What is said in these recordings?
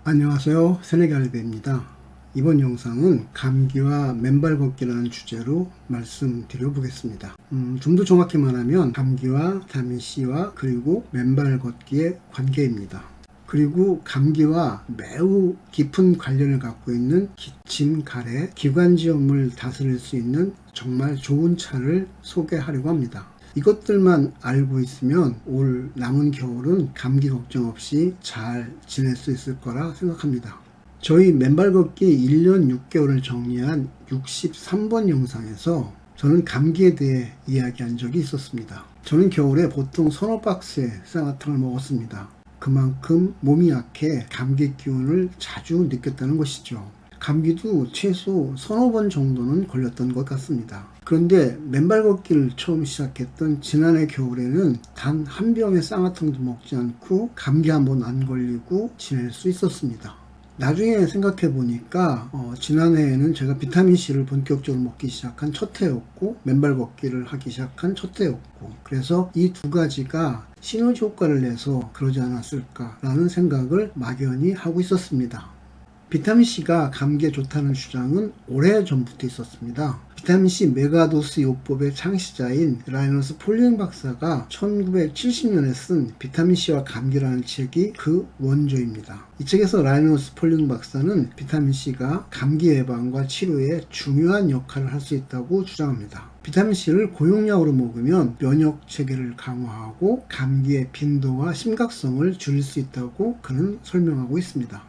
안녕하세요. 새내기알베입니다. 이번 영상은 감기와 맨발 걷기라는 주제로 말씀드려 보겠습니다. 좀 더 정확히 말하면 감기와 비타민C와 그리고 맨발 걷기의 관계입니다. 그리고 감기와 매우 깊은 관련을 갖고 있는 기침, 가래, 기관지염을 다스릴 수 있는 정말 좋은 차를 소개하려고 합니다. 이것들만 알고 있으면 올 남은 겨울은 감기 걱정 없이 잘 지낼 수 있을 거라 생각합니다. 저희 맨발 걷기 1년 6개월을 정리한 63번 영상에서 저는 감기에 대해 이야기한 적이 있었습니다. 저는 겨울에 보통 서너 박스의 쌍화탕을 먹었습니다. 그만큼 몸이 약해 감기 기운을 자주 느꼈다는 것이죠. 감기도 최소 서너 번 정도는 걸렸던 것 같습니다. 그런데 맨발 걷기를 처음 시작했던 지난해 겨울에는 단 한 병의 쌍화탕도 먹지 않고 감기 한 번 안 걸리고 지낼 수 있었습니다. 나중에 생각해 보니까 지난해에는 제가 비타민C를 본격적으로 먹기 시작한 첫 해였고 맨발 걷기를 하기 시작한 첫 해였고, 그래서 이 두 가지가 시너지 효과를 내서 그러지 않았을까라는 생각을 막연히 하고 있었습니다. 비타민C가 감기에 좋다는 주장은 오래전부터 있었습니다. 비타민C 메가도스 요법의 창시자인 라이너스 폴링 박사가 1970년에 쓴 비타민C와 감기라는 책이 그 원조입니다. 이 책에서 라이너스 폴링 박사는 비타민C가 감기 예방과 치료에 중요한 역할을 할 수 있다고 주장합니다. 비타민C를 고용량으로 먹으면 면역 체계를 강화하고 감기의 빈도와 심각성을 줄일 수 있다고 그는 설명하고 있습니다.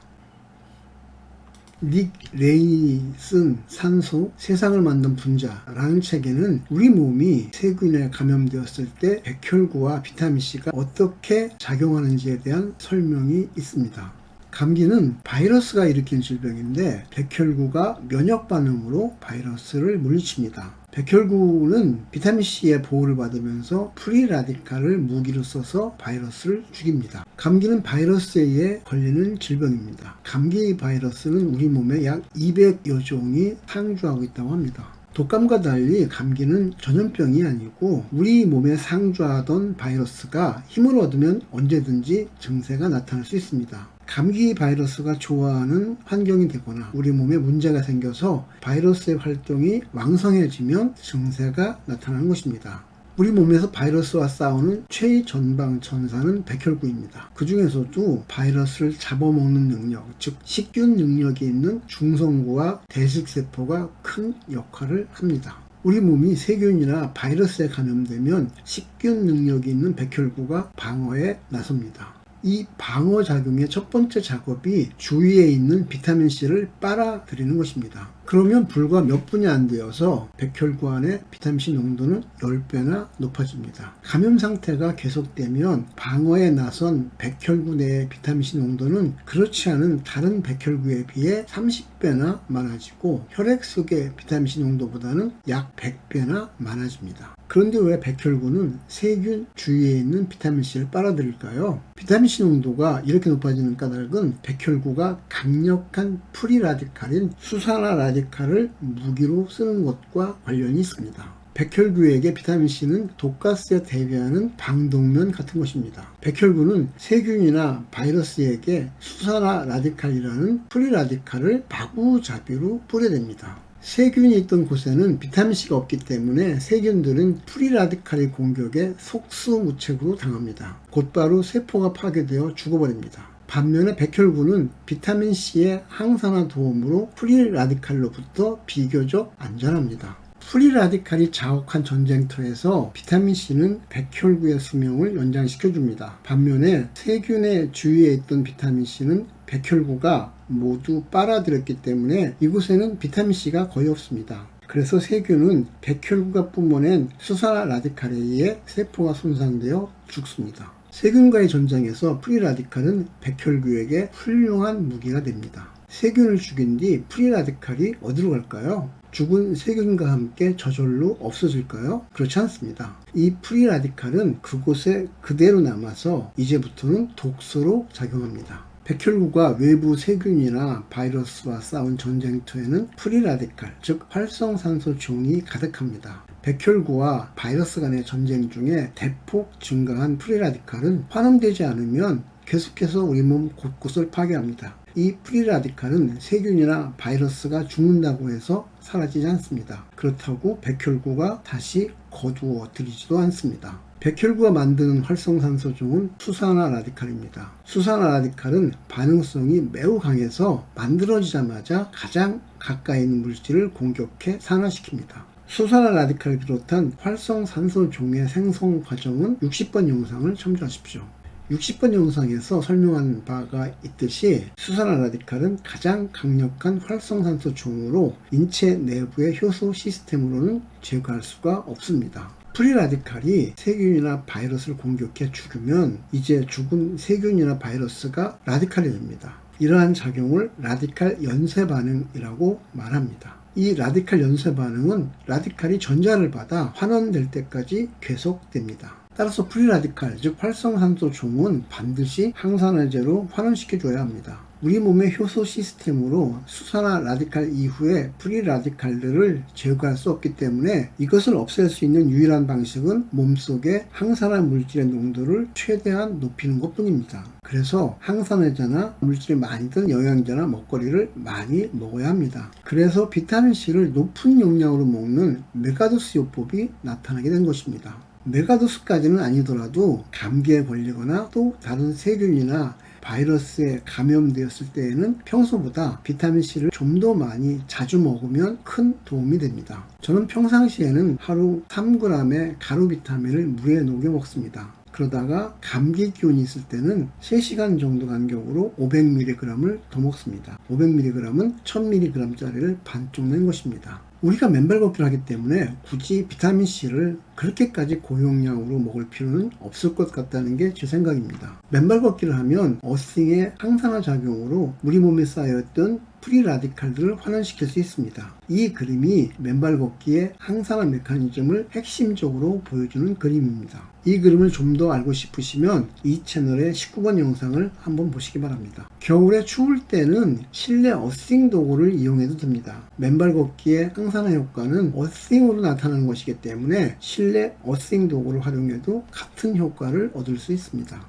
닉 레인이 쓴 산소, 세상을 만든 분자라는 책에는 우리 몸이 세균에 감염되었을 때 백혈구와 비타민C가 어떻게 작용하는지에 대한 설명이 있습니다. 감기는 바이러스가 일으킨 질병인데 백혈구가 면역 반응으로 바이러스를 물리칩니다. 백혈구는 비타민C의 보호를 받으면서 프리라디칼을 무기로 써서 바이러스를 죽입니다. 감기는 바이러스에 의해 걸리는 질병입니다. 감기 바이러스는 우리 몸에 약 200여 종이 상주하고 있다고 합니다. 독감과 달리 감기는 전염병이 아니고 우리 몸에 상주하던 바이러스가 힘을 얻으면 언제든지 증세가 나타날 수 있습니다. 감기 바이러스가 좋아하는 환경이 되거나 우리 몸에 문제가 생겨서 바이러스의 활동이 왕성해지면 증세가 나타나는 것입니다. 우리 몸에서 바이러스와 싸우는 최전방천사는 백혈구입니다. 그 중에서도 바이러스를 잡아먹는 능력, 즉 식균 능력이 있는 중성구와 대식세포가 큰 역할을 합니다. 우리 몸이 세균이나 바이러스에 감염되면 식균 능력이 있는 백혈구가 방어에 나섭니다. 이 방어작용의 첫 번째 작업이 주위에 있는 비타민C를 빨아들이는 것입니다. 그러면 불과 몇 분이 안 되어서 백혈구 안에 비타민C 농도는 10배나 높아집니다. 감염 상태가 계속되면 방어에 나선 백혈구 내의 비타민C 농도는 그렇지 않은 다른 백혈구에 비해 30배나 많아지고 혈액 속의 비타민C 농도보다는 약 100배나 많아집니다. 그런데 왜 백혈구는 세균 주위에 있는 비타민C를 빨아들일까요? 비타민C 농도가 이렇게 높아지는 까닭은 백혈구가 강력한 프리라디칼인 수산화 라디칼을 무기로 쓰는 것과 관련이 있습니다. 백혈구에게 비타민C는 독가스에 대비하는 방독면 같은 것입니다. 백혈구는 세균이나 바이러스에게 수산화 라디칼이라는 프리라디칼을 마구잡이로 뿌려댑니다. 세균이 있던 곳에는 비타민C가 없기 때문에 세균들은 프리라디칼의 공격에 속수무책으로 당합니다. 곧바로 세포가 파괴되어 죽어버립니다. 반면에 백혈구는 비타민C의 항산화 도움으로 프리라디칼로부터 비교적 안전합니다. 프리라디칼이 자욱한 전쟁터에서 비타민C는 백혈구의 수명을 연장시켜줍니다. 반면에 세균의 주위에 있던 비타민C는 백혈구가 모두 빨아들였기 때문에 이곳에는 비타민C가 거의 없습니다. 그래서 세균은 백혈구가 뿜어낸 수산화 라디칼에 의해 세포가 손상되어 죽습니다. 세균과의 전쟁에서 프리라디칼은 백혈구에게 훌륭한 무기가 됩니다. 세균을 죽인 뒤 프리라디칼이 어디로 갈까요? 죽은 세균과 함께 저절로 없어질까요? 그렇지 않습니다. 이 프리라디칼은 그곳에 그대로 남아서 이제부터는 독소로 작용합니다. 백혈구가 외부 세균이나 바이러스와 싸운 전쟁터에는 프리라디칼, 즉 활성산소 종이 가득합니다. 백혈구와 바이러스 간의 전쟁 중에 대폭 증가한 프리라디칼은 환원되지 않으면 계속해서 우리 몸 곳곳을 파괴합니다. 이 프리라디칼은 세균이나 바이러스가 죽는다고 해서 사라지지 않습니다. 그렇다고 백혈구가 다시 거두어 들이지도 않습니다. 백혈구가 만드는 활성산소종은 수산화 라디칼입니다. 수산화 라디칼은 반응성이 매우 강해서 만들어지자마자 가장 가까이 있는 물질을 공격해 산화시킵니다. 수산화 라디칼을 비롯한 활성산소종의 생성 과정은 60번 영상을 참조하십시오. 60번 영상에서 설명한 바가 있듯이 수산화 라디칼은 가장 강력한 활성산소 종으로 인체 내부의 효소 시스템으로는 제거할 수가 없습니다. 프리라디칼이 세균이나 바이러스를 공격해 죽으면 이제 죽은 세균이나 바이러스가 라디칼이 됩니다. 이러한 작용을 라디칼 연쇄 반응이라고 말합니다. 이 라디칼 연쇄 반응은 라디칼이 전자를 받아 환원될 때까지 계속됩니다. 따라서 프리라디칼, 즉 활성산소 종은 반드시 항산화제로 환원시켜줘야 합니다. 우리 몸의 효소 시스템으로 수산화 라디칼 이후에 프리라디칼들을 제거할 수 없기 때문에 이것을 없앨 수 있는 유일한 방식은 몸속의 항산화 물질의 농도를 최대한 높이는 것 뿐입니다. 그래서 항산화제나 물질이 많이 든 영양제나 먹거리를 많이 먹어야 합니다. 그래서 비타민C를 높은 용량으로 먹는 메가도스 요법이 나타나게 된 것입니다. 메가도스까지는 아니더라도 감기에 걸리거나 또 다른 세균이나 바이러스에 감염되었을 때에는 평소보다 비타민C를 좀 더 많이 자주 먹으면 큰 도움이 됩니다. 저는 평상시에는 하루 3g의 가루 비타민을 물에 녹여 먹습니다. 그러다가 감기 기운이 있을 때는 3시간 정도 간격으로 500mg을 더 먹습니다. 500mg은 1000mg짜리를 반쪽 낸 것입니다. 우리가 맨발 걷기를 하기 때문에 굳이 비타민C를 그렇게까지 고용량으로 먹을 필요는 없을 것 같다는 게 제 생각입니다. 맨발 걷기를 하면 어싱의 항산화 작용으로 우리 몸에 쌓여있던 프리라디칼들을 환원시킬 수 있습니다. 이 그림이 맨발 걷기의 항산화 메커니즘을 핵심적으로 보여주는 그림입니다. 이 그림을 좀 더 알고 싶으시면 이 채널의 19번 영상을 한번 보시기 바랍니다. 겨울에 추울 때는 실내 어싱 도구를 이용해도 됩니다. 맨발 걷기의 항산화 효과는 어싱으로 나타나는 것이기 때문에 실내 어싱 도구를 활용해도 같은 효과를 얻을 수 있습니다.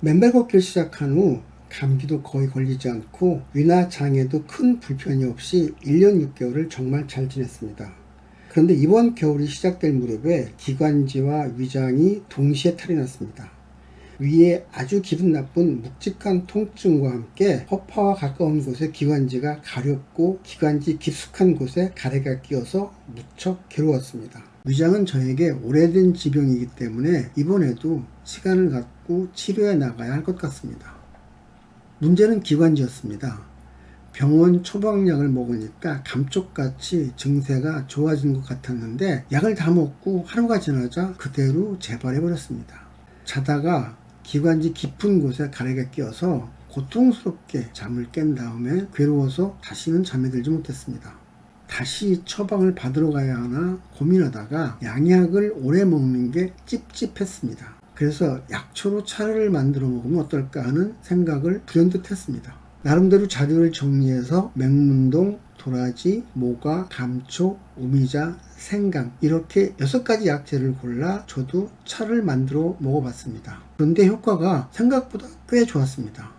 맨발 걷기를 시작한 후 감기도 거의 걸리지 않고 위나 장에도 큰 불편이 없이 1년 6개월을 정말 잘 지냈습니다. 그런데 이번 겨울이 시작될 무렵에 기관지와 위장이 동시에 탈이 났습니다. 위에 아주 기분 나쁜 묵직한 통증과 함께 허파와 가까운 곳에 기관지가 가렵고 기관지 깊숙한 곳에 가래가 끼어서 무척 괴로웠습니다. 위장은 저에게 오래된 질병이기 때문에 이번에도 시간을 갖고 치료해 나가야 할 것 같습니다. 문제는 기관지였습니다. 병원 처방약을 먹으니까 감쪽같이 증세가 좋아진 것 같았는데 약을 다 먹고 하루가 지나자 그대로 재발해버렸습니다. 자다가 기관지 깊은 곳에 가래가 끼어서 고통스럽게 잠을 깬 다음에 괴로워서 다시는 잠에 들지 못했습니다. 다시 처방을 받으러 가야 하나 고민하다가 양약을 오래 먹는 게 찝찝했습니다. 그래서 약초로 차를 만들어 먹으면 어떨까 하는 생각을 불현듯 했습니다. 나름대로 자료를 정리해서 맹문동, 도라지, 모과, 감초, 오미자, 생강 이렇게 6가지 약재를 골라 저도 차를 만들어 먹어봤습니다. 그런데 효과가 생각보다 꽤 좋았습니다.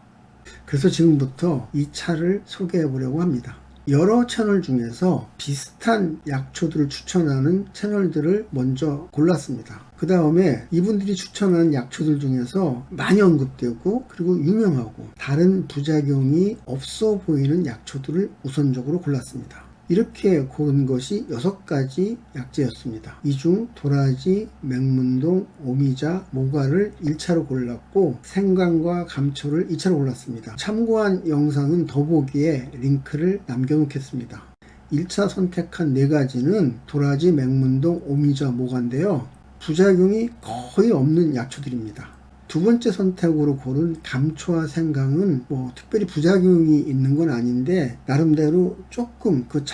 그래서 지금부터 이 차를 소개해 보려고 합니다. 여러 채널 중에서 비슷한 약초들을 추천하는 채널들을 먼저 골랐습니다. 그 다음에 이분들이 추천하는 약초들 중에서 많이 언급되고 그리고 유명하고 다른 부작용이 없어 보이는 약초들을 우선적으로 골랐습니다. 이렇게 고른 것이 6가지 약재였습니다. 이 중 도라지, 맹문동, 오미자, 모과를 1차로 골랐고 생강과 감초를 2차로 골랐습니다. 참고한 영상은 더보기에 링크를 남겨놓겠습니다. 1차 선택한 4가지는 도라지, 맹문동, 오미자, 모과인데요. 부작용이 거의 없는 약초들입니다. 두 번째 선택으로 고른 감초와 생강은 특별히 부작용이 있는 건 아닌데 나름대로 조금 그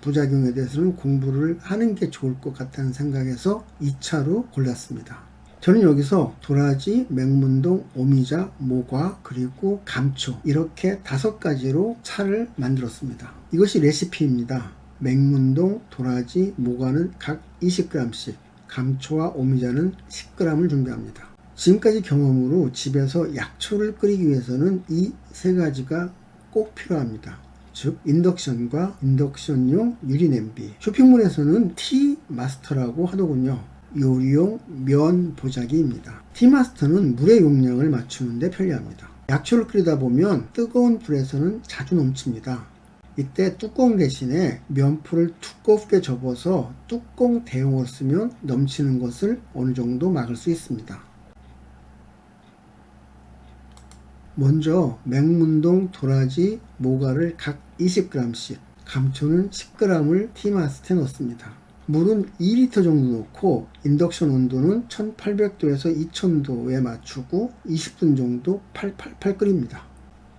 부작용에 대해서는 공부를 하는 게 좋을 것 같다는 생각에서 2차로 골랐습니다. 저는 여기서 도라지, 맹문동, 오미자, 모과 그리고 감초 이렇게 5가지로 차를 만들었습니다. 이것이 레시피입니다. 맹문동, 도라지, 모과는 각 20g씩 감초와 오미자는 10g을 준비합니다. 지금까지 경험으로 집에서 약초를 끓이기 위해서는 이 세 가지가 꼭 필요합니다. 즉 인덕션과 인덕션용 유리냄비. 쇼핑몰에서는 티마스터라고 하더군요. 요리용 면 보자기입니다. 티마스터는 물의 용량을 맞추는 데 편리합니다. 약초를 끓이다 보면 뜨거운 불에서는 자주 넘칩니다. 이때 뚜껑 대신에 면포를 두껍게 접어서 뚜껑 대용으로 쓰면 넘치는 것을 어느 정도 막을 수 있습니다. 먼저 맹문동, 도라지, 모가를 각 20g씩, 감초는 10g을 티마스터에 넣습니다. 물은 2리터 정도 넣고 인덕션 온도는 1800도에서 2000도에 맞추고 20분 정도 팔팔 끓입니다.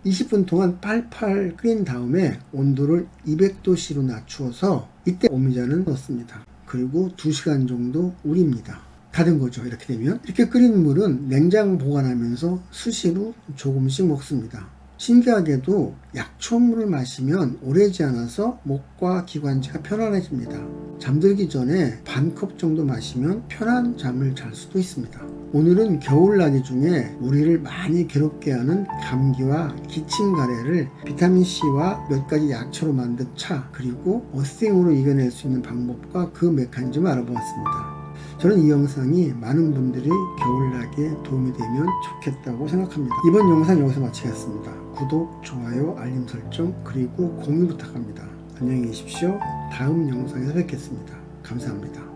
20분 동안 팔팔 끓인 다음에 온도를 200도씨로 낮추어서 이때 오미자는 넣습니다. 그리고 2시간 정도 우립니다. 다 된 거죠. 이렇게 되면 이렇게 끓인 물은 냉장 보관하면서 수시로 조금씩 먹습니다. 신기하게도 약초물을 마시면 오래지 않아서 목과 기관지가 편안해집니다. 잠들기 전에 반컵 정도 마시면 편한 잠을 잘 수도 있습니다. 오늘은 겨울나기 중에 우리를 많이 괴롭게 하는 감기와 기침 가래를 비타민C와 몇 가지 약초로 만든 차, 그리고 어스팅으로 이겨낼 수 있는 방법과 그 메커니즘을 알아보았습니다. 저는 이 영상이 많은 분들이 겨울나기에 도움이 되면 좋겠다고 생각합니다. 이번 영상 여기서 마치겠습니다. 구독, 좋아요, 알림 설정, 그리고 공유 부탁합니다. 안녕히 계십시오. 다음 영상에서 뵙겠습니다. 감사합니다.